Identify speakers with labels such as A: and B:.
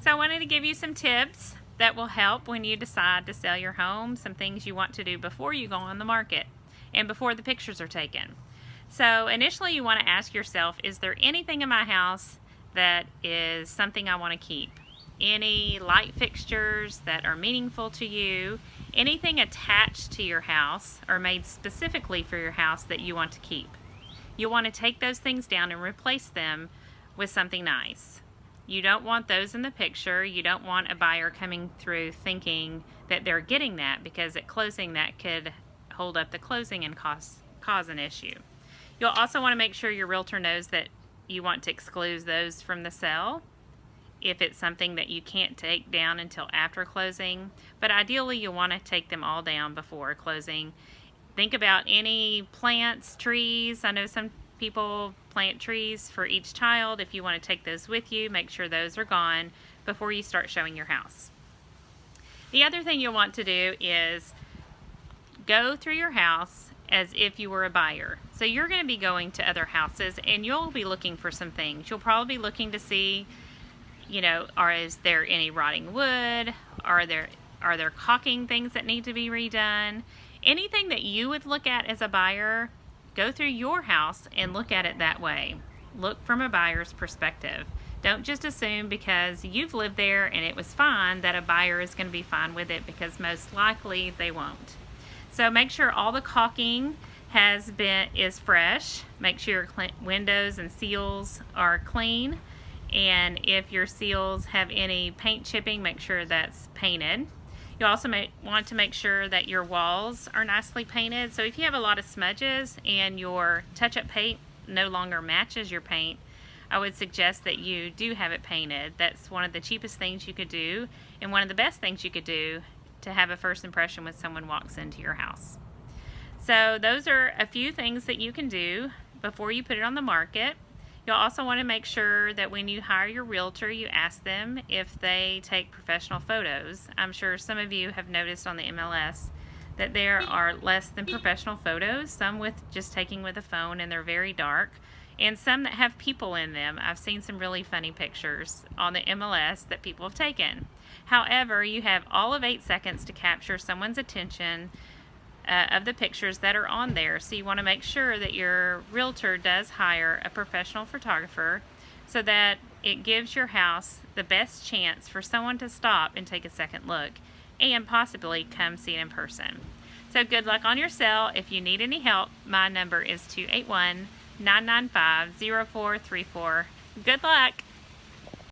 A: So I wanted to give you some tips that will help when you decide to sell your home, some things you want to do before you go on the market and before the pictures are taken. So initially you want to ask yourself, is there anything in my house that is something I want to keep? Any light fixtures that are meaningful to you, anything attached to your house or made specifically for your house that you want to keep. You'll want to take those things down and replace them with something nice. You don't want those in the picture. You don't want a buyer coming through thinking that they're getting that, because at closing that could hold up the closing and cause an issue. You'll also want to make sure your realtor knows that you want to exclude those from the sale if it's something that you can't take down until after closing. But ideally you'll want to take them all down before closing. Think about any plants, trees. I know some people plant trees for each child. If you want to take those with you, make sure those are gone before you start showing your house. The other thing you'll want to do is go through your house as if you were a buyer. So you're going to be going to other houses and you'll be looking for some things. You'll probably be looking to see, is there any rotting wood? Are there caulking things that need to be redone? Anything that you would look at as a buyer, go through your house and look at it that way. Look from a buyer's perspective. Don't just assume because you've lived there and it was fine that a buyer is going to be fine with it, because most likely they won't. So make sure all the caulking is fresh. Make sure your windows and seals are clean. And if your seals have any paint chipping, make sure that's painted. You also want to make sure that your walls are nicely painted. So if you have a lot of smudges and your touch-up paint no longer matches your paint, I would suggest that you do have it painted. That's one of the cheapest things you could do, and one of the best things you could do to have a first impression when someone walks into your house. So those are a few things that you can do before you put it on the market. You'll also want to make sure that when you hire your realtor, you ask them if they take professional photos. I'm sure some of you have noticed on the MLS that there are less than professional photos, some with just taking with a phone and they're very dark, and some that have people in them. I've seen some really funny pictures on the MLS that people have taken. However, you have all of 8 seconds to capture someone's attention of the pictures that are on there. So you want to make sure that your realtor does hire a professional photographer so that it gives your house the best chance for someone to stop and take a second look and possibly come see it in person. So good luck on your sale. If you need any help, my number is 281-995-0434. Good luck!